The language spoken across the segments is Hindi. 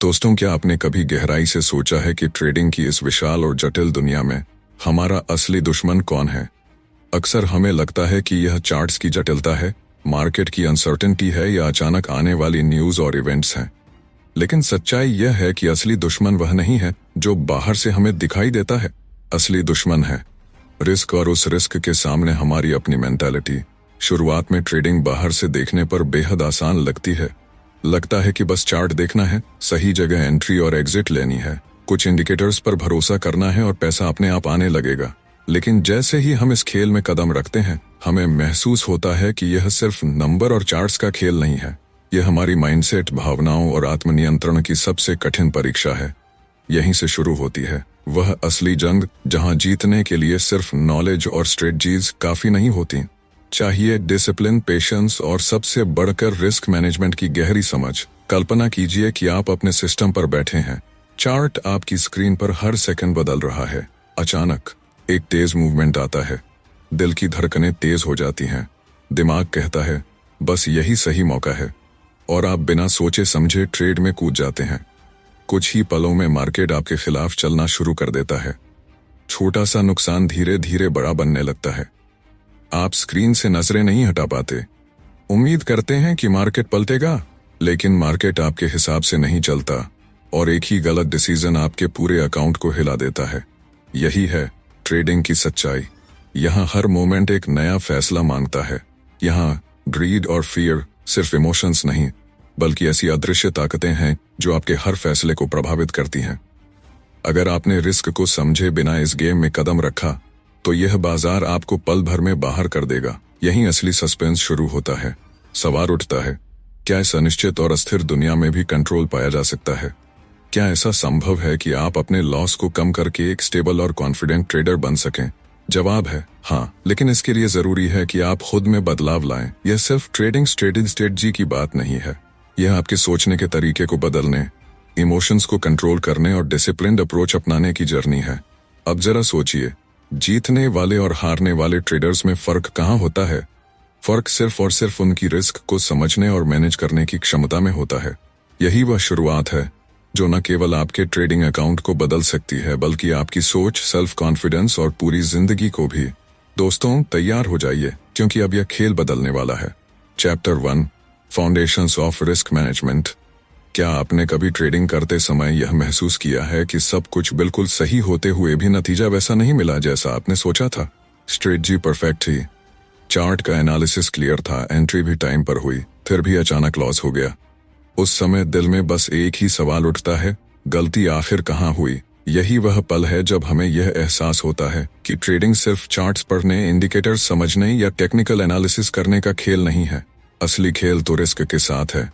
दोस्तों, क्या आपने कभी गहराई से सोचा है कि ट्रेडिंग की इस विशाल और जटिल दुनिया में हमारा असली दुश्मन कौन है? अक्सर हमें लगता है कि यह चार्ट्स की जटिलता है, मार्केट की अनसर्टेनिटी है या अचानक आने वाली न्यूज़ और इवेंट्स हैं। लेकिन सच्चाई यह है कि असली दुश्मन वह नहीं है जो बाहर से हमें दिखाई देता है। असली दुश्मन है रिस्क, और उस रिस्क के सामने हमारी अपनी मेंटालिटी। शुरुआत में ट्रेडिंग बाहर से देखने पर बेहद आसान लगती है। लगता है कि बस चार्ट देखना है, सही जगह एंट्री और एग्जिट लेनी है, कुछ इंडिकेटर्स पर भरोसा करना है और पैसा अपने आप आने लगेगा। लेकिन जैसे ही हम इस खेल में कदम रखते हैं, हमें महसूस होता है कि यह सिर्फ नंबर और चार्ट्स का खेल नहीं है। यह हमारी माइंडसेट, भावनाओं और आत्मनियंत्रण की सबसे कठिन परीक्षा है। यहीं से शुरू होती है वह असली जंग, जहां जीतने के लिए सिर्फ नॉलेज और स्ट्रेटजीज काफी नहीं होती। चाहिए डिसिप्लिन, पेशेंस और सबसे बढ़कर रिस्क मैनेजमेंट की गहरी समझ। कल्पना कीजिए कि आप अपने सिस्टम पर बैठे हैं। चार्ट आपकी स्क्रीन पर हर सेकंड बदल रहा है। अचानक एक तेज मूवमेंट आता है, दिल की धड़कनें तेज हो जाती हैं, दिमाग कहता है बस यही सही मौका है, और आप बिना सोचे समझे ट्रेड में कूद जाते हैं। कुछ ही पलों में मार्केट आपके खिलाफ चलना शुरू कर देता है। छोटा सा नुकसान धीरे धीरे बड़ा बनने लगता है। आप स्क्रीन से नजरें नहीं हटा पाते। उम्मीद करते हैं कि मार्केट पलटेगा, लेकिन मार्केट आपके हिसाब से नहीं चलता, और एक ही गलत डिसीजन आपके पूरे अकाउंट को हिला देता है। यही है ट्रेडिंग की सच्चाई। यहाँ हर मोमेंट एक नया फैसला मांगता है। यहाँ ग्रीड और फियर सिर्फ इमोशंस नहीं, बल्कि ऐसी अदृश्य ताकतें हैं जो आपके हर फैसले को प्रभावित करती हैं। अगर आपने रिस्क को समझे बिना इस गेम में कदम रखा, तो यह बाजार आपको पल भर में बाहर कर देगा। यहीं असली सस्पेंस शुरू होता है। सवाल उठता है, क्या इस अनिश्चित और अस्थिर दुनिया में भी कंट्रोल पाया जा सकता है? क्या ऐसा संभव है कि आप अपने लॉस को कम करके एक स्टेबल और कॉन्फिडेंट ट्रेडर बन सकें? जवाब है हाँ, लेकिन इसके लिए जरूरी है कि आप खुद में बदलाव लाएं। यह सिर्फ ट्रेडिंग स्ट्रेटजी की बात नहीं है। यह आपके सोचने के तरीके को बदलने, इमोशंस को कंट्रोल करने और डिसिप्लिन्ड अप्रोच अपनाने की जर्नी है। अब जरा सोचिए, जीतने वाले और हारने वाले ट्रेडर्स में फर्क कहाँ होता है? फर्क सिर्फ और सिर्फ उनकी रिस्क को समझने और मैनेज करने की क्षमता में होता है। यही वह शुरुआत है जो न केवल आपके ट्रेडिंग अकाउंट को बदल सकती है, बल्कि आपकी सोच, सेल्फ कॉन्फिडेंस और पूरी जिंदगी को भी। दोस्तों, तैयार हो जाइए, क्योंकि अब यह खेल बदलने वाला है। Chapter 1, foundations of risk management. क्या आपने कभी ट्रेडिंग करते समय यह महसूस किया है कि सब कुछ बिल्कुल सही होते हुए भी नतीजा वैसा नहीं मिला जैसा आपने सोचा था? स्ट्रेटजी परफेक्ट थी, चार्ट का एनालिसिस क्लियर था, एंट्री भी टाइम पर हुई, फिर भी अचानक लॉस हो गया। उस समय दिल में बस एक ही सवाल उठता है, गलती आखिर कहाँ हुई? यही वह पल है जब हमें यह एहसास होता है कि ट्रेडिंग सिर्फ चार्ट्स पढ़ने, इंडिकेटर्स समझने या टेक्निकल एनालिसिस करने का खेल नहीं है। असली खेल तो रिस्क के साथ है।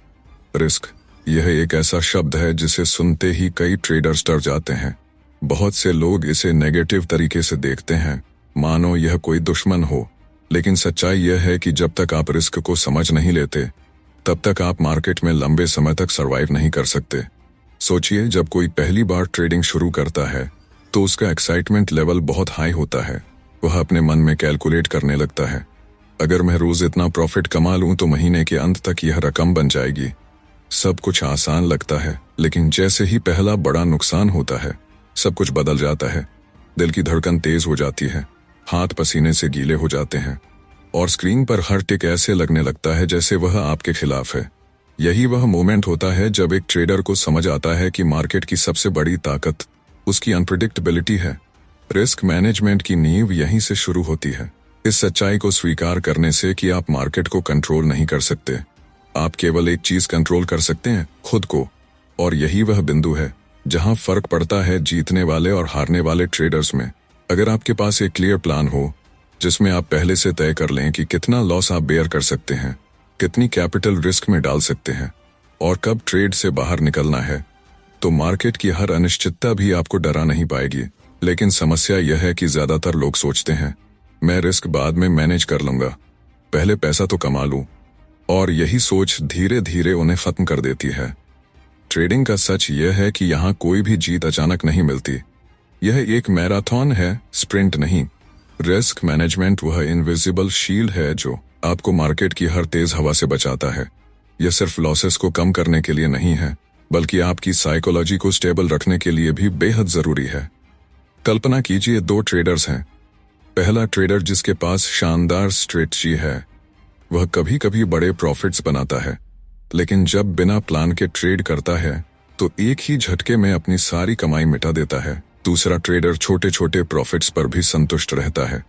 रिस्क, यह एक ऐसा शब्द है जिसे सुनते ही कई ट्रेडर्स डर जाते हैं। बहुत से लोग इसे नेगेटिव तरीके से देखते हैं, मानो यह कोई दुश्मन हो। लेकिन सच्चाई यह है कि जब तक आप रिस्क को समझ नहीं लेते, तब तक आप मार्केट में लंबे समय तक सरवाइव नहीं कर सकते। सोचिए, जब कोई पहली बार ट्रेडिंग शुरू करता है तो उसका एक्साइटमेंट लेवल बहुत हाई होता है। वह अपने मन में कैलकुलेट करने लगता है, अगर मैं रोज इतना प्रॉफिट कमा लूं तो महीने के अंत तक यह रकम बन जाएगी। सब कुछ आसान लगता है, लेकिन जैसे ही पहला बड़ा नुकसान होता है, सब कुछ बदल जाता है। दिल की धड़कन तेज हो जाती है, हाथ पसीने से गीले हो जाते हैं, और स्क्रीन पर हर टिक ऐसे लगने लगता है जैसे वह आपके खिलाफ है। यही वह मोमेंट होता है जब एक ट्रेडर को समझ आता है कि मार्केट की सबसे बड़ी ताकत उसकी अनप्रेडिक्टेबिलिटी है। रिस्क मैनेजमेंट की नींव यहीं से शुरू होती है, इस सच्चाई को स्वीकार करने से कि आप मार्केट को कंट्रोल नहीं कर सकते। आप केवल एक चीज कंट्रोल कर सकते हैं, खुद को। और यही वह बिंदु है जहां फर्क पड़ता है जीतने वाले और हारने वाले ट्रेडर्स में। अगर आपके पास एक क्लियर प्लान हो, जिसमें आप पहले से तय कर लें कि कितना लॉस आप बेयर कर सकते हैं, कितनी कैपिटल रिस्क में डाल सकते हैं, और कब ट्रेड से बाहर निकलना है, तो मार्केट की हर अनिश्चितता भी आपको डरा नहीं पाएगी। लेकिन समस्या यह है कि ज्यादातर लोग सोचते हैं, मैं रिस्क बाद में मैनेज कर लूंगा, पहले पैसा तो कमा लूं। और यही सोच धीरे धीरे उन्हें खत्म कर देती है। ट्रेडिंग का सच यह है कि यहाँ कोई भी जीत अचानक नहीं मिलती। यह एक मैराथन है, स्प्रिंट नहीं। रिस्क मैनेजमेंट वह इनविजिबल शील्ड है जो आपको मार्केट की हर तेज हवा से बचाता है। यह सिर्फ लॉसेस को कम करने के लिए नहीं है, बल्कि आपकी साइकोलॉजी को स्टेबल रखने के लिए भी बेहद जरूरी है। कल्पना कीजिए 2 ट्रेडर्स हैं। पहला ट्रेडर जिसके पास शानदार स्ट्रेटजी है, वह कभी कभी बड़े प्रॉफिट्स बनाता है, लेकिन जब बिना प्लान के ट्रेड करता है तो एक ही झटके में अपनी सारी कमाई मिटा देता है। दूसरा ट्रेडर छोटे छोटे प्रॉफिट्स पर भी संतुष्ट रहता है।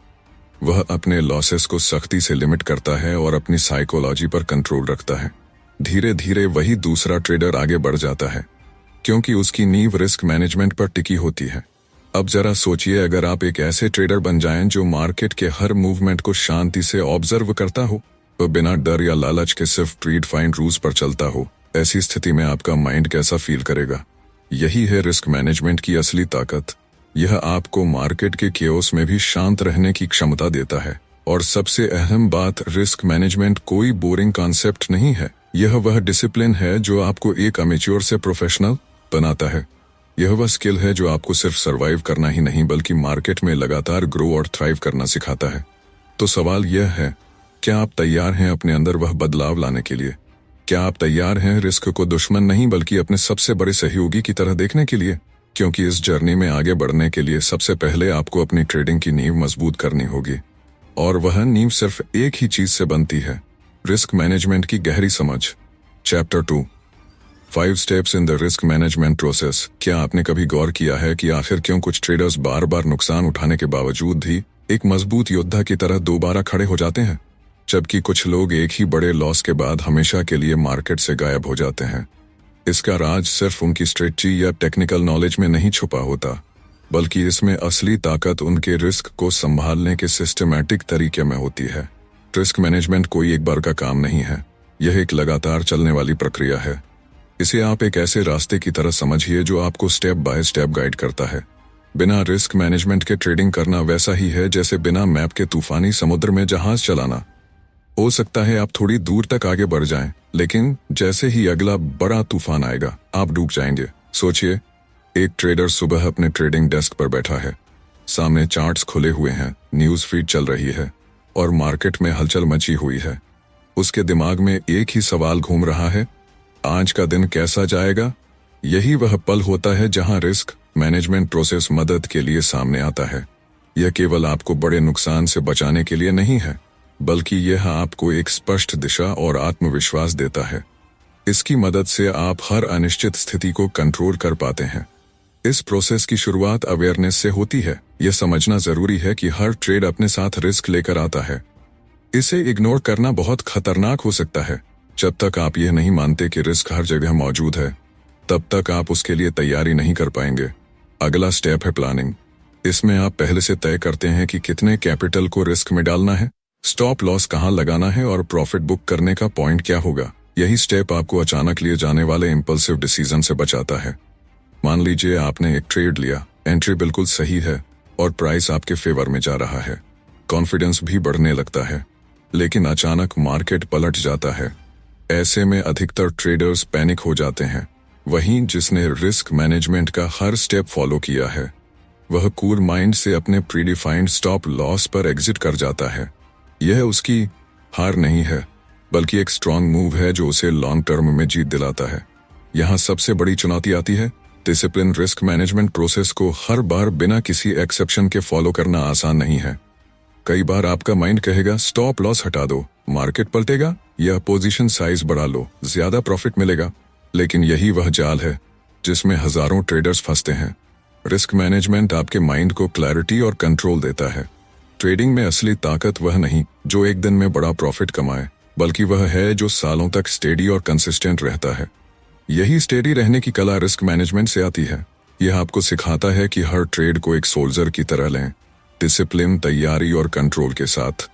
वह अपने लॉसेस को सख्ती से लिमिट करता है और अपनी साइकोलॉजी पर कंट्रोल रखता है। धीरे धीरे वही दूसरा ट्रेडर आगे बढ़ जाता है, क्योंकि उसकी नींव रिस्क मैनेजमेंट पर टिकी होती है। अब जरा सोचिए, अगर आप एक ऐसे ट्रेडर बन जाएं जो मार्केट के हर मूवमेंट को शांति से ऑब्जर्व करता हो, तो बिना डर या लालच के सिर्फ प्री डिफाइंड रूल्स पर चलता हो, ऐसी स्थिति में आपका माइंड कैसा फील करेगा? यही है रिस्क मैनेजमेंट की असली ताकत। यह आपको मार्केट के केओस में भी शांत रहने की क्षमता देता है। और सबसे अहम बात, रिस्क मैनेजमेंट कोई बोरिंग कॉन्सेप्ट नहीं है। यह वह डिसिप्लिन है जो आपको एक अमेच्योर से प्रोफेशनल बनाता है। यह वह स्किल है जो आपको सिर्फ सर्वाइव करना ही नहीं, बल्कि मार्केट में लगातार ग्रो और थ्राइव करना सिखाता है। तो सवाल यह है, क्या आप तैयार हैं अपने अंदर वह बदलाव लाने के लिए? क्या आप तैयार हैं रिस्क को दुश्मन नहीं बल्कि अपने सबसे बड़े सहयोगी की तरह देखने के लिए? क्योंकि इस जर्नी में आगे बढ़ने के लिए सबसे पहले आपको अपनी ट्रेडिंग की नींव मजबूत करनी होगी, और वह नींव सिर्फ एक ही चीज से बनती है, रिस्क मैनेजमेंट की गहरी समझ। Chapter 2, 5 steps in the risk management process. क्या आपने कभी गौर किया है कि आखिर क्यों कुछ ट्रेडर्स बार बार नुकसान उठाने के बावजूद भी एक मजबूत योद्धा की तरह दोबारा खड़े हो जाते हैं, जबकि कुछ लोग एक ही बड़े लॉस के बाद हमेशा के लिए मार्केट से गायब हो जाते हैं? इसका राज सिर्फ उनकी स्ट्रेटजी या टेक्निकल नॉलेज में नहीं छुपा होता, बल्कि इसमें असली ताकत उनके रिस्क को संभालने के सिस्टमैटिक तरीके में होती है। रिस्क मैनेजमेंट कोई एक बार का काम नहीं है, यह एक लगातार चलने वाली प्रक्रिया है। इसे आप एक ऐसे रास्ते की तरह समझिए जो आपको स्टेप बाय स्टेप गाइड करता है। बिना रिस्क मैनेजमेंट के ट्रेडिंग करना वैसा ही है जैसे बिना मैप के तूफानी समुद्र में जहाज चलाना। हो सकता है आप थोड़ी दूर तक आगे बढ़ जाएं, लेकिन जैसे ही अगला बड़ा तूफान आएगा आप डूब जाएंगे। सोचिए, एक ट्रेडर सुबह अपने ट्रेडिंग डेस्क पर बैठा है, सामने चार्ट्स खुले हुए हैं, न्यूज फीड चल रही है और मार्केट में हलचल मची हुई है। उसके दिमाग में एक ही सवाल घूम रहा है, आज का दिन कैसा जाएगा? यही वह पल होता है जहां रिस्क मैनेजमेंट प्रोसेस मदद के लिए सामने आता है। यह केवल आपको बड़े नुकसान से बचाने के लिए नहीं है, बल्कि यह आपको एक स्पष्ट दिशा और आत्मविश्वास देता है। इसकी मदद से आप हर अनिश्चित स्थिति को कंट्रोल कर पाते हैं। इस प्रोसेस की शुरुआत अवेयरनेस से होती है। यह समझना जरूरी है कि हर ट्रेड अपने साथ रिस्क लेकर आता है। इसे इग्नोर करना बहुत खतरनाक हो सकता है। जब तक आप यह नहीं मानते कि रिस्क हर जगह मौजूद है, तब तक आप उसके लिए तैयारी नहीं कर पाएंगे। अगला स्टेप है प्लानिंग। इसमें आप पहले से तय करते हैं कि कितने कैपिटल को रिस्क में डालना है, स्टॉप लॉस कहां लगाना है और प्रॉफिट बुक करने का पॉइंट क्या होगा। यही स्टेप आपको अचानक लिए जाने वाले इंपल्सिव डिसीजन से बचाता है। मान लीजिए आपने एक ट्रेड लिया, एंट्री बिल्कुल सही है और प्राइस आपके फेवर में जा रहा है, कॉन्फिडेंस भी बढ़ने लगता है, लेकिन अचानक मार्केट पलट जाता है। ऐसे में अधिकतर ट्रेडर्स पैनिक हो जाते हैं। वहीं जिसने रिस्क मैनेजमेंट का हर स्टेप फॉलो किया है, वह कूल माइंड से अपने प्रीडिफाइंड स्टॉप लॉस पर एग्जिट कर जाता है। यह उसकी हार नहीं है, बल्कि एक स्ट्रांग मूव है जो उसे लॉन्ग टर्म में जीत दिलाता है। यहाँ सबसे बड़ी चुनौती आती है, डिसिप्लिन। रिस्क मैनेजमेंट प्रोसेस को हर बार बिना किसी एक्सेप्शन के फॉलो करना आसान नहीं है। कई बार आपका माइंड कहेगा स्टॉप लॉस हटा दो, मार्केट पलटेगा, या पोजीशन साइज बढ़ा लो, ज्यादा प्रॉफिट मिलेगा। लेकिन यही वह जाल है जिसमें हजारों ट्रेडर्स फंसते हैं। रिस्क मैनेजमेंट आपके माइंड को क्लैरिटी और कंट्रोल देता है। ट्रेडिंग में असली ताकत वह नहीं जो एक दिन में बड़ा प्रॉफिट कमाए, बल्कि वह है जो सालों तक स्टेडी और कंसिस्टेंट रहता है। यही स्टेडी रहने की कला रिस्क मैनेजमेंट से आती है। यह आपको सिखाता है कि हर ट्रेड को एक सोल्जर की तरह लें, डिसिप्लिन, तैयारी और कंट्रोल के साथ।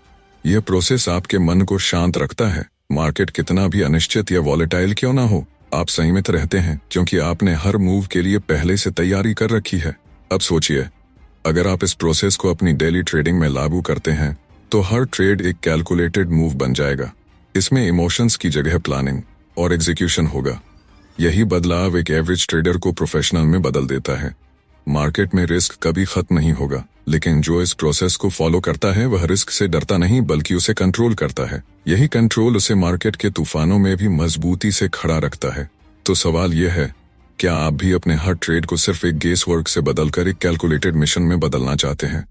यह प्रोसेस आपके मन को शांत रखता है। मार्केट कितना भी अनिश्चित या वॉलेटाइल क्यों ना हो, आप संयमित रहते हैं क्योंकि आपने हर मूव के लिए पहले से तैयारी कर रखी है। अब सोचिए, अगर आप इस प्रोसेस को अपनी डेली ट्रेडिंग में लागू करते हैं तो हर ट्रेड एक कैलकुलेटेड मूव बन जाएगा। इसमें इमोशंस की जगह प्लानिंग और एग्जीक्यूशन होगा। यही बदलाव एक एवरेज ट्रेडर को प्रोफेशनल में बदल देता है। मार्केट में रिस्क कभी खत्म नहीं होगा, लेकिन जो इस प्रोसेस को फॉलो करता है वह रिस्क से डरता नहीं बल्कि उसे कंट्रोल करता है। यही कंट्रोल उसे मार्केट के तूफानों में भी मजबूती से खड़ा रखता है। तो सवाल यह है, क्या आप भी अपने हर ट्रेड को सिर्फ एक गेस वर्क से बदलकर एक कैलकुलेटेड मिशन में बदलना चाहते हैं?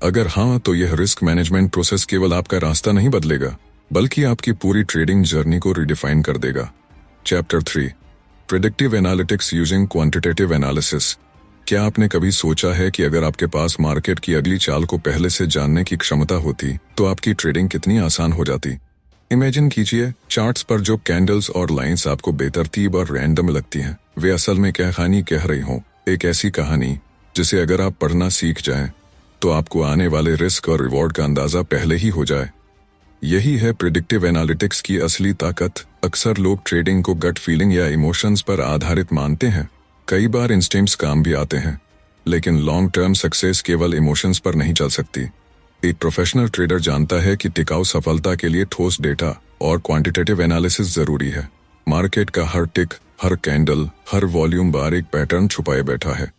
अगर हाँ, तो यह रिस्क मैनेजमेंट प्रोसेस केवल आपका रास्ता नहीं बदलेगा, बल्कि आपकी पूरी ट्रेडिंग जर्नी को रिडिफाइन कर देगा। Chapter 3, predictive analytics using quantitative analysis. क्या आपने कभी सोचा है कि अगर आपके पास मार्केट की अगली चाल को पहले से जानने की क्षमता होती तो आपकी ट्रेडिंग कितनी आसान हो जाती? इमेजिन कीजिए, चार्ट्स पर जो कैंडल्स और लाइंस आपको बेतरतीब और रैंडम लगती हैं, वे असल में क्या कहानी कह रही हों। एक ऐसी कहानी जिसे अगर आप पढ़ना सीख जाएं, तो आपको आने वाले रिस्क और रिवॉर्ड का अंदाजा पहले ही हो जाए। यही है प्रेडिक्टिव एनालिटिक्स की असली ताकत। अक्सर लोग ट्रेडिंग को गट फीलिंग या इमोशंस पर आधारित मानते हैं। कई बार इंस्टिंक्ट्स काम भी आते हैं, लेकिन लॉन्ग टर्म सक्सेस केवल इमोशंस पर नहीं चल सकती। एक प्रोफेशनल ट्रेडर जानता है कि टिकाऊ सफलता के लिए ठोस डेटा और क्वांटिटेटिव एनालिसिस जरूरी है। मार्केट का हर टिक, हर कैंडल, हर वॉल्यूम बार एक पैटर्न छुपाए बैठा है।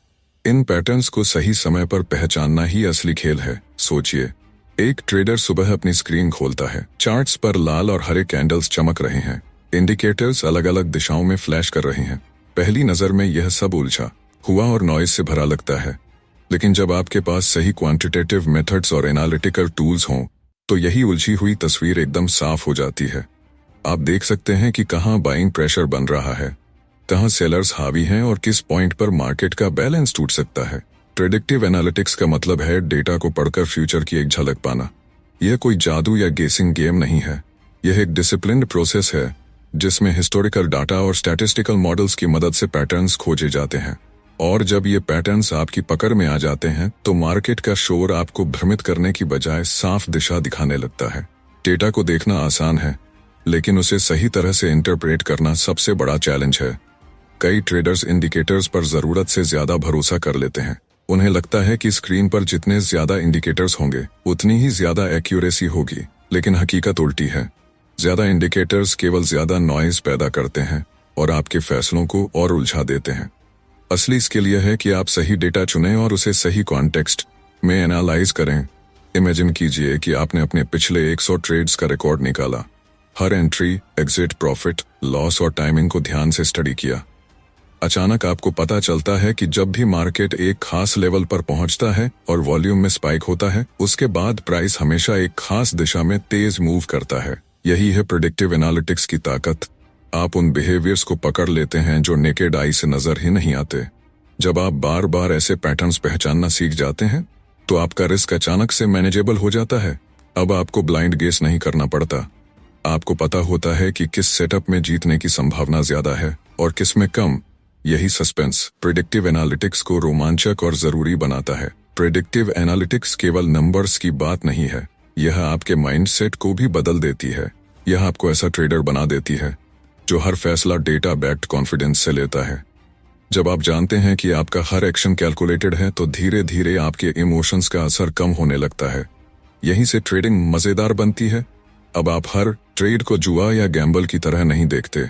इन पैटर्न्स को सही समय पर पहचानना ही असली खेल है। सोचिए, एक ट्रेडर सुबह अपनी स्क्रीन खोलता है, चार्ट्स पर लाल और हरे कैंडल्स चमक रहे हैं, इंडिकेटर्स अलग अलग दिशाओं में फ्लैश कर रहे हैं। पहली नजर में यह सब उलझा हुआ और नॉइज से भरा लगता है, लेकिन जब आपके पास सही क्वांटिटेटिव मेथड्स और एनालिटिकल टूल्स हों, तो यही उलझी हुई तस्वीर एकदम साफ हो जाती है। आप देख सकते हैं कि कहाँ बाइंग प्रेशर बन रहा है, कहाँ सेलर्स हावी हैं और किस पॉइंट पर मार्केट का बैलेंस टूट सकता है। प्रेडिक्टिव एनालिटिक्स का मतलब है डेटा को पढ़कर फ्यूचर की एक झलक पाना। यह कोई जादू या गेसिंग गेम नहीं है। यह एक डिसिप्लिन्ड प्रोसेस है जिसमें हिस्टोरिकल डाटा और स्टैटिस्टिकल मॉडल्स की मदद से पैटर्न्स खोजे जाते हैं। और जब ये पैटर्न्स आपकी पकड़ में आ जाते हैं, तो मार्केट का शोर आपको भ्रमित करने की बजाय साफ दिशा दिखाने लगता है। डेटा को देखना आसान है, लेकिन उसे सही तरह से इंटरप्रेट करना सबसे बड़ा चैलेंज है। कई ट्रेडर्स इंडिकेटर्स पर जरूरत से ज्यादा भरोसा कर लेते हैं। उन्हें लगता है कि स्क्रीन पर जितने ज्यादा इंडिकेटर्स होंगे, उतनी ही ज्यादा एक्यूरेसी होगी, लेकिन हकीकत उल्टी है। ज्यादा इंडिकेटर्स केवल ज्यादा नॉइज पैदा करते हैं और आपके फैसलों को और उलझा देते हैं। असली स्किल यह है कि आप सही डेटा चुनें और उसे सही कॉन्टेक्स्ट में एनालाइज करें। इमेजिन कीजिए कि आपने अपने पिछले 100 ट्रेड्स का रिकॉर्ड निकाला, हर एंट्री, एग्जिट, प्रॉफिट, लॉस और टाइमिंग को ध्यान से स्टडी किया। अचानक आपको पता चलता है कि जब भी मार्केट एक खास लेवल पर पहुंचता है और वॉल्यूम में स्पाइक होता है, उसके बाद प्राइस हमेशा एक खास दिशा में तेज मूव करता है। यही है प्रेडिक्टिव एनालिटिक्स की ताकत। आप उन बिहेवियर्स को पकड़ लेते हैं जो नेकेड आई से नजर ही नहीं आते। जब आप बार बार ऐसे पैटर्न्स पहचानना सीख जाते हैं, तो आपका रिस्क अचानक से मैनेजेबल हो जाता है। अब आपको ब्लाइंड गेस नहीं करना पड़ता। आपको पता होता है कि किस सेटअप में जीतने की संभावना ज्यादा है और किस में कम। यही सस्पेंस प्रेडिक्टिव एनालिटिक्स को रोमांचक और जरूरी बनाता है। प्रेडिक्टिव एनालिटिक्स केवल नंबर्स की बात नहीं है, यह आपके माइंडसेट को भी बदल देती है। यह आपको ऐसा ट्रेडर बना देती है जो हर फैसला डेटा बैक्ड कॉन्फिडेंस से लेता है। जब आप जानते हैं कि आपका हर एक्शन कैलकुलेटेड है, तो धीरे धीरे आपके इमोशंस का असर कम होने लगता है। यहीं से ट्रेडिंग मजेदार बनती है। अब आप हर ट्रेड को जुआ या गैम्बल की तरह नहीं देखते,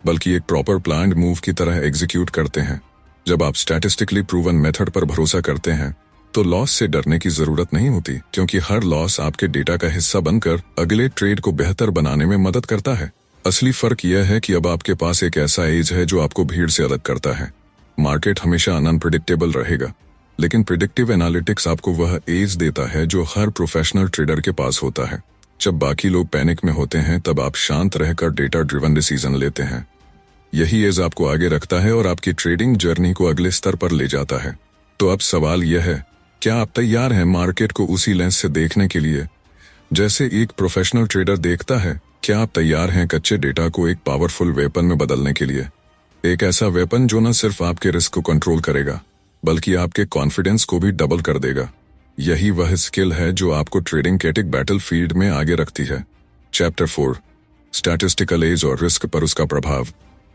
बल्कि एक प्रॉपर प्लान्ड मूव की तरह एग्जीक्यूट करते हैं। जब आप स्टैटिस्टिकली प्रूवन मेथड पर भरोसा करते हैं, तो लॉस से डरने की जरूरत नहीं होती, क्योंकि हर लॉस आपके डेटा का हिस्सा बनकर अगले ट्रेड को बेहतर बनाने में मदद करता है। असली फर्क यह है कि अब आपके पास एक ऐसा एज है जो आपको भीड़ से अलग करता है। मार्केट हमेशा अनप्रेडिक्टेबल रहेगा, लेकिन प्रेडिक्टिव एनालिटिक्स आपको वह एज देता है जो हर प्रोफेशनल ट्रेडर के पास होता है। जब बाकी लोग पैनिक में होते हैं, तब आप शांत रहकर डेटा ड्रिवन डिसीजन लेते हैं। यही एज आपको आगे रखता है और आपकी ट्रेडिंग जर्नी को अगले स्तर पर ले जाता है। तो अब सवाल यह है, क्या आप तैयार हैं मार्केट को उसी लेंस से देखने के लिए जैसे एक प्रोफेशनल ट्रेडर देखता है? क्या आप तैयार हैं कच्चे डेटा को एक पावरफुल वेपन में बदलने के लिए? एक ऐसा वेपन जो न सिर्फ आपके रिस्क को कंट्रोल करेगा, बल्कि आपके कॉन्फिडेंस को भी डबल कर देगा। यही वह स्किल है जो आपको ट्रेडिंग कैटिक बैटल फील्ड में आगे रखती है। चैप्टर 4, स्टैटिस्टिकल एज और रिस्क पर उसका प्रभाव।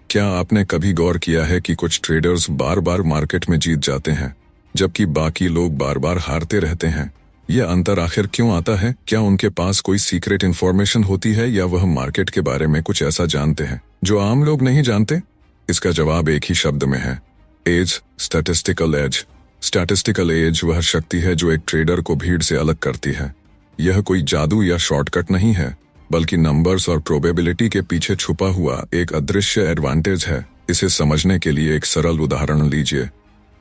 क्या आपने कभी गौर किया है कि कुछ ट्रेडर्स बार बार मार्केट में जीत जाते हैं, जबकि बाकी लोग बार बार हारते रहते हैं? यह अंतर आखिर क्यों आता है? क्या उनके पास कोई सीक्रेट इन्फॉर्मेशन होती है, या वह मार्केट के बारे में कुछ ऐसा जानते हैं जो आम लोग नहीं जानते? इसका जवाब एक ही शब्द में है, edge, statistical edge. Statistical edge वह शक्ति है जो एक ट्रेडर को भीड़ से अलग करती है। यह कोई जादू या शॉर्टकट नहीं है, बल्कि नंबर्स और प्रोबेबिलिटी के पीछे छुपा हुआ एक अदृश्य एडवांटेज है। इसे समझने के लिए एक सरल उदाहरण लीजिए।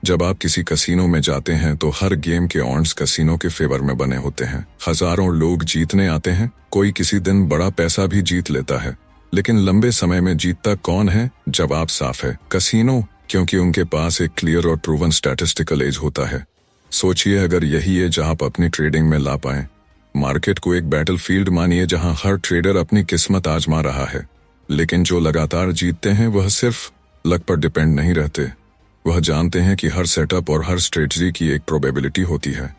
जब आप किसी कसीनो में जाते हैं तो हर गेम के ऑड्स कसीनो के फेवर में बने होते हैं। हजारों लोग जीतने आते हैं, कोई किसी दिन बड़ा पैसा भी जीत लेता है, लेकिन लंबे समय में जीतता कौन है? जवाब साफ है, कसीनो, क्योंकि उनके पास एक क्लियर और प्रूवन स्टैटिस्टिकल एज होता है। सोचिए, अगर यही एज आप अपनी ट्रेडिंग में ला पाएं। मार्केट को एक बैटलफील्ड मानिए जहां हर ट्रेडर अपनी किस्मत आजमा रहा है, लेकिन जो लगातार जीतते हैं वह सिर्फ लक पर डिपेंड नहीं रहते। वह जानते हैं कि हर सेटअप और हर स्ट्रेटजी की एक प्रोबेबिलिटी होती है।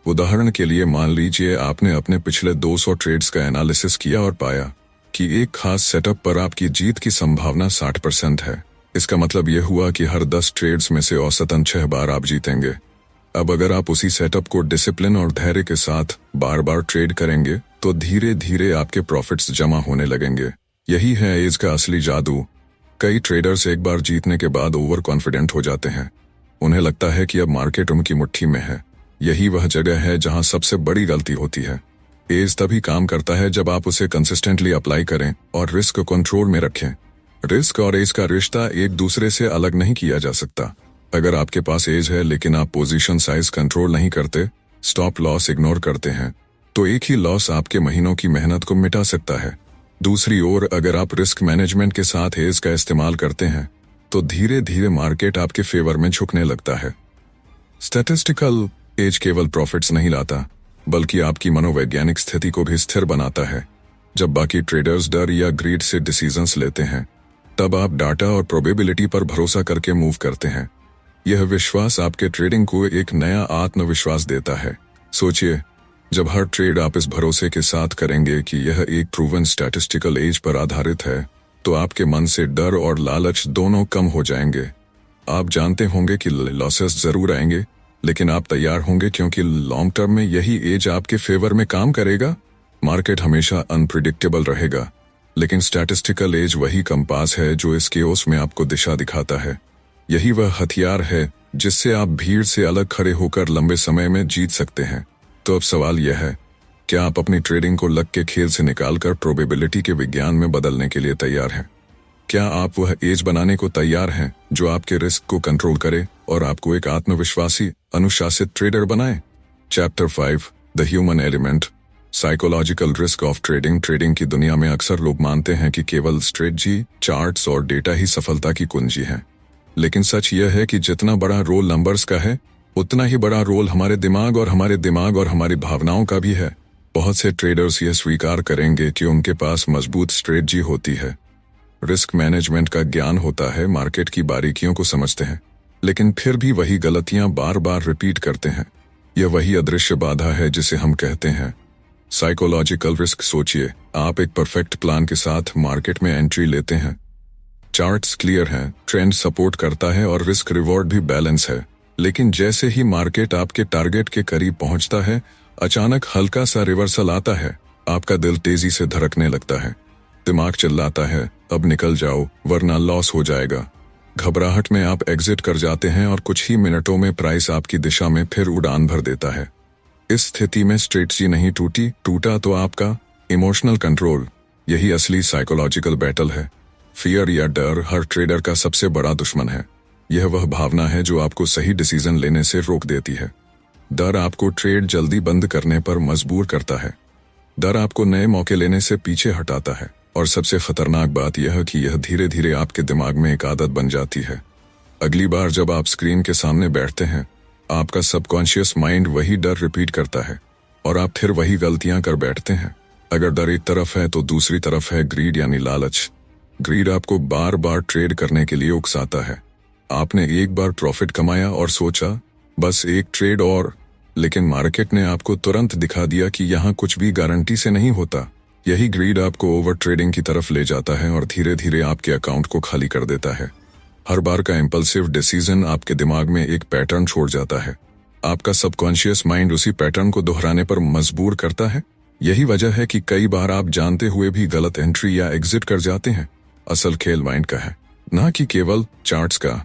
उदाहरण के लिए मान लीजिए आपने अपने पिछले 200 ट्रेड्स का एनालिसिस किया और पाया कि एक खास सेटअप पर आपकी जीत की संभावना 60% है। इसका मतलब यह हुआ कि हर 10 ट्रेड्स में से औसतन 6 बार आप जीतेंगे। अब अगर आप उसी सेटअप को डिसिप्लिन और धैर्य के साथ बार बार ट्रेड करेंगे तो धीरे धीरे आपके प्रॉफिट्स जमा होने लगेंगे। यही है एज का असली जादू। कई ट्रेडर्स एक बार जीतने के बाद ओवर कॉन्फिडेंट हो जाते हैं। उन्हें लगता है कि अब मार्केट उनकी मुट्ठी में है। यही वह जगह है जहां सबसे बड़ी गलती होती है। एज तभी काम करता है जब आप उसे कंसिस्टेंटली अप्लाई करें और रिस्क को कंट्रोल में रखें। रिस्क और एज का रिश्ता एक दूसरे से अलग नहीं किया जा सकता। अगर आपके पास एज है लेकिन आप पोजीशन साइज कंट्रोल नहीं करते, स्टॉप लॉस इग्नोर करते हैं, तो एक ही लॉस आपके महीनों की मेहनत को मिटा सकता है। दूसरी ओर, अगर आप रिस्क मैनेजमेंट के साथ एज का इस्तेमाल करते हैं तो धीरे धीरे मार्केट आपके फेवर में झुकने लगता है। स्टैटिस्टिकल एज केवल प्रॉफिट्स नहीं लाता, बल्कि आपकी मनोवैज्ञानिक स्थिति को भी स्थिर बनाता है। जब बाकी ट्रेडर्स डर या ग्रीड से डिसीजंस लेते हैं, तब आप डाटा और प्रोबेबिलिटी पर भरोसा करके मूव करते हैं। यह विश्वास आपके ट्रेडिंग को एक नया आत्मविश्वास देता है। सोचिए, जब हर ट्रेड आप इस भरोसे के साथ करेंगे कि यह एक प्रूवन स्टैटिस्टिकल एज पर आधारित है, तो आपके मन से डर और लालच दोनों कम हो जाएंगे। आप जानते होंगे कि लॉसेस जरूर आएंगे, लेकिन आप तैयार होंगे क्योंकि लॉन्ग टर्म में यही एज आपके फेवर में काम करेगा। मार्केट हमेशा अनप्रिडिक्टेबल रहेगा, लेकिन स्टैटिस्टिकल एज वही कंपास है जो इस केओस में आपको दिशा दिखाता है। यही वह हथियार है जिससे आप भीड़ से अलग खड़े होकर लंबे समय में जीत सकते हैं। तो अब सवाल यह है, क्या आप अपनी ट्रेडिंग को लक के खेल से निकालकर प्रोबेबिलिटी के विज्ञान में बदलने के लिए तैयार हैं? क्या आप वह एज बनाने को तैयार हैं जो आपके रिस्क को कंट्रोल करे और आपको एक आत्मविश्वासी, अनुशासित ट्रेडर बनाए? Chapter 5, the human element, psychological risk of trading. Trading की दुनिया में अक्सर लोग मानते हैं कि केवल स्ट्रेटजी, चार्ट्स और डेटा ही सफलता की कुंजी है। लेकिन सच यह है कि जितना बड़ा रोल नंबर्स का है, उतना ही बड़ा रोल हमारे दिमाग और हमारी भावनाओं का भी है। बहुत से ट्रेडर्स यह स्वीकार करेंगे कि उनके पास मजबूत स्ट्रेटजी होती है, रिस्क मैनेजमेंट का ज्ञान होता है, मार्केट की बारीकियों को समझते हैं, लेकिन फिर भी वही गलतियां बार बार रिपीट करते हैं। यह वही अदृश्य बाधा है जिसे हम कहते हैं साइकोलॉजिकल रिस्क। सोचिए, आप एक परफेक्ट प्लान के साथ मार्केट में एंट्री लेते हैं। चार्ट्स क्लियर हैं, ट्रेंड सपोर्ट करता है और रिस्क रिवॉर्ड भी बैलेंस है। लेकिन जैसे ही मार्केट आपके टारगेट के करीब पहुंचता है, अचानक हल्का सा रिवर्सल आता है। आपका दिल तेजी से धड़कने लगता है, दिमाग चिल्लाता है, अब निकल जाओ वरना लॉस हो जाएगा। घबराहट में आप एग्जिट कर जाते हैं और कुछ ही मिनटों में प्राइस आपकी दिशा में फिर उड़ान भर देता है। इस स्थिति में स्ट्रेटजी नहीं टूटा तो आपका इमोशनल कंट्रोल। यही असली साइकोलॉजिकल बैटल है। फियर या डर हर ट्रेडर का सबसे बड़ा दुश्मन है। यह वह भावना है जो आपको सही डिसीजन लेने से रोक देती है। डर आपको ट्रेड जल्दी बंद करने पर मजबूर करता है। डर आपको नए मौके लेने से पीछे हटाता है। और सबसे खतरनाक बात यह कि यह धीरे धीरे आपके दिमाग में एक आदत बन जाती है। अगली बार जब आप स्क्रीन के सामने बैठते हैं, आपका सबकॉन्शियस माइंड वही डर रिपीट करता है और आप फिर वही गलतियां कर बैठते हैं। अगर डर एक तरफ है तो दूसरी तरफ है ग्रीड यानी लालच। ग्रीड आपको बार बार ट्रेड करने के लिए उकसाता है। आपने एक बार प्रॉफिट कमाया और सोचा बस एक ट्रेड और, लेकिन मार्केट ने आपको तुरंत दिखा दिया कि यहाँ कुछ भी गारंटी से नहीं होता। यही ग्रीड आपको ओवर ट्रेडिंग की तरफ ले जाता है और धीरे धीरे आपके अकाउंट को खाली कर देता है। हर बार का इम्पल्सिव डिसीजन आपके दिमाग में एक पैटर्न छोड़ जाता है। आपका सबकॉन्शियस माइंड उसी पैटर्न को दोहराने पर मजबूर करता है। यही वजह है कि कई बार आप जानते हुए भी गलत एंट्री या एग्जिट कर जाते हैं। असल खेल माइंड का है, ना कि केवल चार्ट्स का।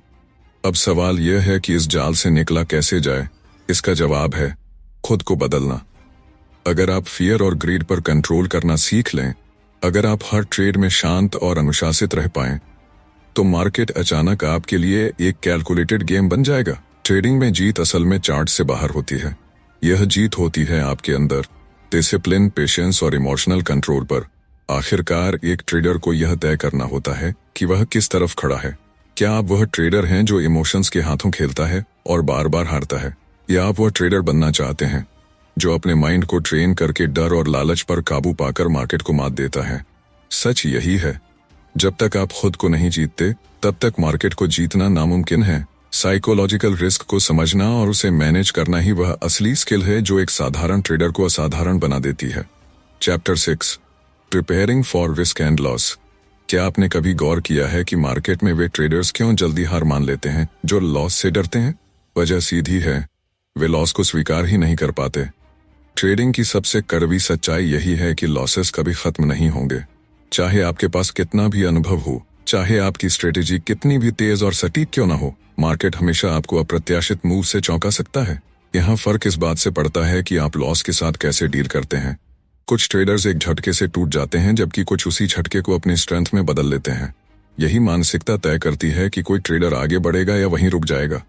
अब सवाल यह है कि इस जाल से निकला कैसे जाए। इसका जवाब है खुद को बदलना। अगर आप फियर और ग्रीड पर कंट्रोल करना सीख लें, अगर आप हर ट्रेड में शांत और अनुशासित रह पाएं, तो मार्केट अचानक आपके लिए एक कैलकुलेटेड गेम बन जाएगा। ट्रेडिंग में जीत असल में चार्ट से बाहर होती है। यह जीत होती है आपके अंदर, डिसिप्लिन, पेशेंस और इमोशनल कंट्रोल पर। आखिरकार एक ट्रेडर को यह तय करना होता है कि वह किस तरफ खड़ा है। क्या आप वह ट्रेडर हैं जो इमोशंस के हाथों खेलता है और बार बार हारता है, या आप वह ट्रेडर बनना चाहते हैं जो अपने माइंड को ट्रेन करके डर और लालच पर काबू पाकर मार्केट को मात देता है? सच यही है, जब तक आप खुद को नहीं जीतते तब तक मार्केट को जीतना नामुमकिन है। साइकोलॉजिकल रिस्क को समझना और उसे मैनेज करना ही वह असली स्किल है जो एक साधारण ट्रेडर को असाधारण बना देती है। Chapter 6, preparing for risk and loss. क्या आपने कभी गौर किया है कि मार्केट में वे ट्रेडर्स क्यों जल्दी हार मान लेते हैं जो लॉस से डरते हैं? वजह सीधी है, वे लॉस को स्वीकार ही नहीं कर पाते। ट्रेडिंग की सबसे कड़वी सच्चाई यही है कि लॉसेस कभी खत्म नहीं होंगे। चाहे आपके पास कितना भी अनुभव हो, चाहे आपकी स्ट्रेटेजी कितनी भी तेज और सटीक क्यों ना हो, मार्केट हमेशा आपको अप्रत्याशित मूव से चौंका सकता है। यहाँ फर्क इस बात से पड़ता है कि आप लॉस के साथ कैसे डील करते हैं। कुछ ट्रेडर्स एक झटके से टूट जाते हैं, जबकि कुछ उसी झटके को अपनी स्ट्रेंथ में बदल लेते हैं। यही मानसिकता तय करती है कि कोई ट्रेडर आगे बढ़ेगा या वहीं रुक जाएगा।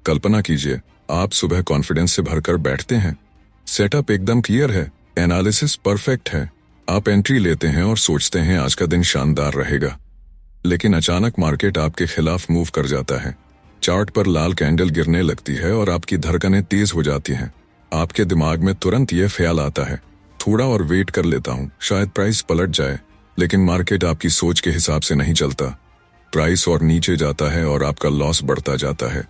कल्पना कीजिए, आप सुबह कॉन्फिडेंस से भरकर बैठते हैं, सेटअप एकदम क्लियर है, एनालिसिस परफेक्ट है, आप एंट्री लेते हैं और सोचते हैं आज का दिन शानदार रहेगा। लेकिन अचानक मार्केट आपके खिलाफ मूव कर जाता है। चार्ट पर लाल कैंडल गिरने लगती है और आपकी धड़कनें तेज हो जाती हैं। आपके दिमाग में तुरंत यह ख्याल आता है, थोड़ा और वेट कर लेता हूं, शायद प्राइस पलट जाए। लेकिन मार्केट आपकी सोच के हिसाब से नहीं चलता। प्राइस और नीचे जाता है और आपका लॉस बढ़ता जाता है।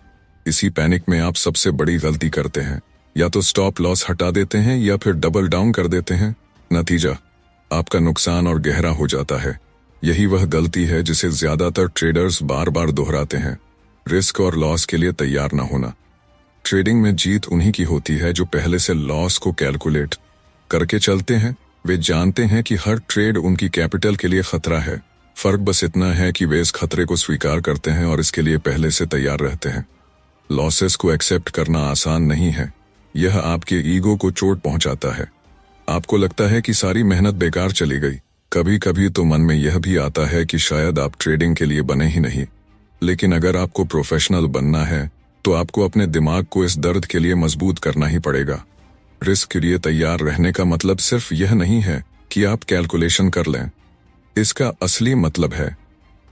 इसी पैनिक में आप सबसे बड़ी गलती करते हैं, या तो स्टॉप लॉस हटा देते हैं या फिर डबल डाउन कर देते हैं। नतीजा, आपका नुकसान और गहरा हो जाता है। यही वह गलती है जिसे ज्यादातर ट्रेडर्स बार बार दोहराते हैं, रिस्क और लॉस के लिए तैयार न होना। ट्रेडिंग में जीत उन्हीं की होती है जो पहले से लॉस को कैलकुलेट करके चलते हैं। वे जानते हैं कि हर ट्रेड उनकी कैपिटल के लिए खतरा है। फर्क बस इतना है कि वे इस खतरे को स्वीकार करते हैं और इसके लिए पहले से तैयार रहते हैं। लॉसेस को एक्सेप्ट करना आसान नहीं है। यह आपके ईगो को चोट पहुंचाता है। आपको लगता है कि सारी मेहनत बेकार चली गई। कभी कभी तो मन में यह भी आता है कि शायद आप ट्रेडिंग के लिए बने ही नहीं। लेकिन अगर आपको प्रोफेशनल बनना है तो आपको अपने दिमाग को इस दर्द के लिए मजबूत करना ही पड़ेगा। रिस्क के लिए तैयार रहने का मतलब सिर्फ यह नहीं है कि आप कैलकुलेशन कर लें। इसका असली मतलब है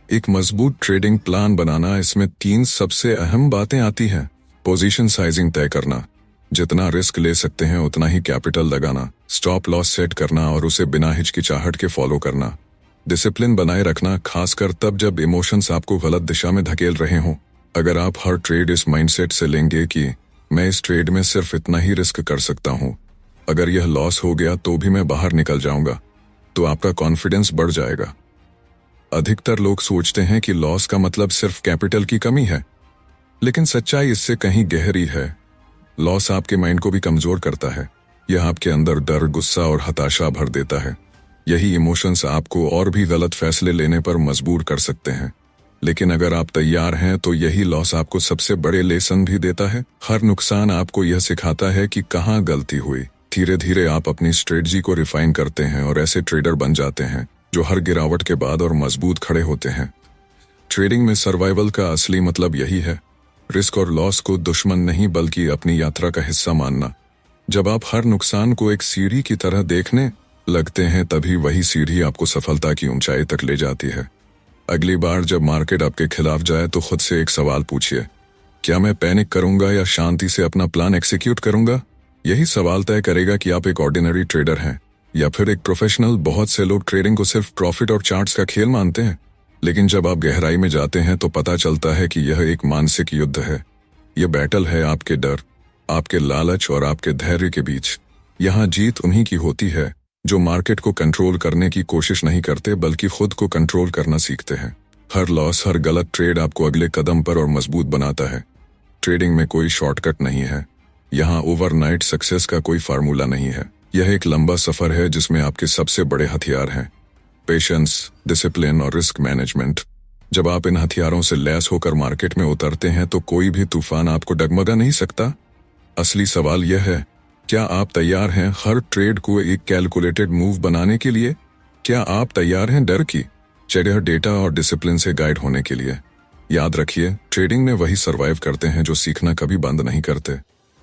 एक मजबूत ट्रेडिंग प्लान बनाना। इसमें 3 सबसे अहम बातें आती हैं। पोजीशन साइजिंग तय करना, जितना रिस्क ले सकते हैं उतना ही कैपिटल लगाना। स्टॉप लॉस सेट करना और उसे बिना हिचकिचाहट के फॉलो करना। डिसिप्लिन बनाए रखना, खासकर तब जब इमोशंस आपको गलत दिशा में धकेल रहे हों। अगर आप हर ट्रेड इस माइंडसेट से लेंगे कि मैं इस ट्रेड में सिर्फ इतना ही रिस्क कर सकता हूं, अगर यह लॉस हो गया तो भी मैं बाहर निकल जाऊंगा, तो आपका कॉन्फिडेंस बढ़ जाएगा। अधिकतर लोग सोचते हैं कि लॉस का मतलब सिर्फ कैपिटल की कमी है, लेकिन सच्चाई इससे कहीं गहरी है। लॉस आपके माइंड को भी कमजोर करता है। यह आपके अंदर डर, गुस्सा और हताशा भर देता है। यही इमोशंस आपको और भी गलत फैसले लेने पर मजबूर कर सकते हैं। लेकिन अगर आप तैयार हैं तो यही लॉस आपको सबसे बड़े लेसन भी देता है। हर नुकसान आपको यह सिखाता है कि कहाँ गलती हुई। धीरे धीरे आप अपनी स्ट्रेटजी को रिफाइन करते हैं और ऐसे ट्रेडर बन जाते हैं जो हर गिरावट के बाद और मजबूत खड़े होते हैं। ट्रेडिंग में सर्वाइवल का असली मतलब यही है, रिस्क और लॉस को दुश्मन नहीं बल्कि अपनी यात्रा का हिस्सा मानना। जब आप हर नुकसान को एक सीढ़ी की तरह देखने लगते हैं, तभी वही सीढ़ी आपको सफलता की ऊंचाई तक ले जाती है। अगली बार जब मार्केट आपके खिलाफ जाए तो खुद से एक सवाल पूछिए, क्या मैं पैनिक करूंगा या शांति से अपना प्लान एग्जीक्यूट करूंगा? यही सवाल तय करेगा कि आप एक ऑर्डिनरी ट्रेडर हैं या फिर एक प्रोफेशनल। बहुत से लोग ट्रेडिंग को सिर्फ प्रॉफिट और चार्ट्स का खेल मानते हैं, लेकिन जब आप गहराई में जाते हैं तो पता चलता है कि यह एक मानसिक युद्ध है। यह बैटल है आपके डर, आपके लालच और आपके धैर्य के बीच। यहाँ जीत उन्हीं की होती है जो मार्केट को कंट्रोल करने की कोशिश नहीं करते बल्कि खुद को कंट्रोल करना सीखते हैं। हर लॉस, हर गलत ट्रेड आपको अगले कदम पर और मजबूत बनाता है। ट्रेडिंग में कोई शॉर्टकट नहीं है। यहाँ ओवरनाइट सक्सेस का कोई फार्मूला नहीं है। यह एक लंबा सफर है जिसमें आपके सबसे बड़े हथियार हैं पेशेंस, डिसिप्लिन और रिस्क मैनेजमेंट। जब आप इन हथियारों से लैस होकर मार्केट में उतरते हैं तो कोई भी तूफान आपको डगमगा नहीं सकता। असली सवाल यह है, क्या आप तैयार हैं हर ट्रेड को एक कैलकुलेटेड मूव बनाने के लिए? क्या आप तैयार हैं डर की, चाहिए डेटा और डिसिप्लिन से गाइड होने के लिए। याद रखिए, ट्रेडिंग में वही सर्वाइव करते हैं जो सीखना कभी बंद नहीं करते,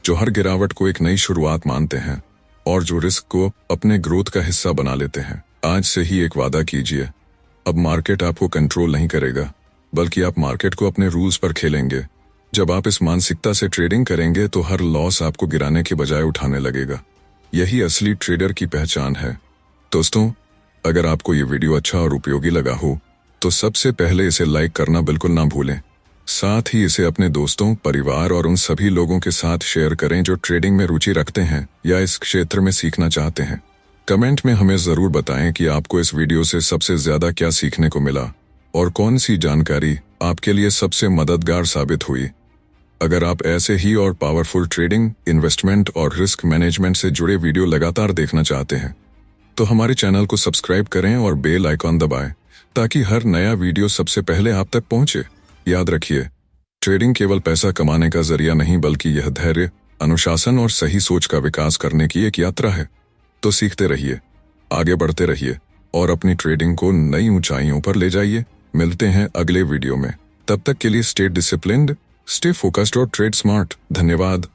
जो हर गिरावट को एक नई शुरुआत मानते हैं और जो रिस्क को अपने ग्रोथ का हिस्सा बना लेते हैं। आज से ही एक वादा कीजिए, अब मार्केट आपको कंट्रोल नहीं करेगा, बल्कि आप मार्केट को अपने रूल्स पर खेलेंगे। जब आप इस मानसिकता से ट्रेडिंग करेंगे तो हर लॉस आपको गिराने के बजाय उठाने लगेगा। यही असली ट्रेडर की पहचान है। दोस्तों, अगर आपको ये वीडियो अच्छा और उपयोगी लगा हो तो सबसे पहले इसे लाइक करना बिल्कुल ना भूलें। साथ ही इसे अपने दोस्तों, परिवार और उन सभी लोगों के साथ शेयर करें जो ट्रेडिंग में रुचि रखते हैं या इस क्षेत्र में सीखना चाहते हैं। कमेंट में हमें जरूर बताएं कि आपको इस वीडियो से सबसे ज्यादा क्या सीखने को मिला और कौन सी जानकारी आपके लिए सबसे मददगार साबित हुई। अगर आप ऐसे ही और पावरफुल ट्रेडिंग, इन्वेस्टमेंट और रिस्क मैनेजमेंट से जुड़े वीडियो लगातार देखना चाहते हैं तो हमारे चैनल को सब्सक्राइब करें और बेल आइकॉन दबाएं ताकि हर नया वीडियो सबसे पहले आप तक पहुंचे। याद रखिए, ट्रेडिंग केवल पैसा कमाने का जरिया नहीं, बल्कि यह धैर्य, अनुशासन और सही सोच का विकास करने की एक यात्रा है। तो सीखते रहिए, आगे बढ़ते रहिए और अपनी ट्रेडिंग को नई ऊंचाइयों पर ले जाइए। मिलते हैं अगले वीडियो में। तब तक के लिए स्टे डिसिप्लिन्ड, स्टे फोकस्ड और ट्रेड स्मार्ट। धन्यवाद।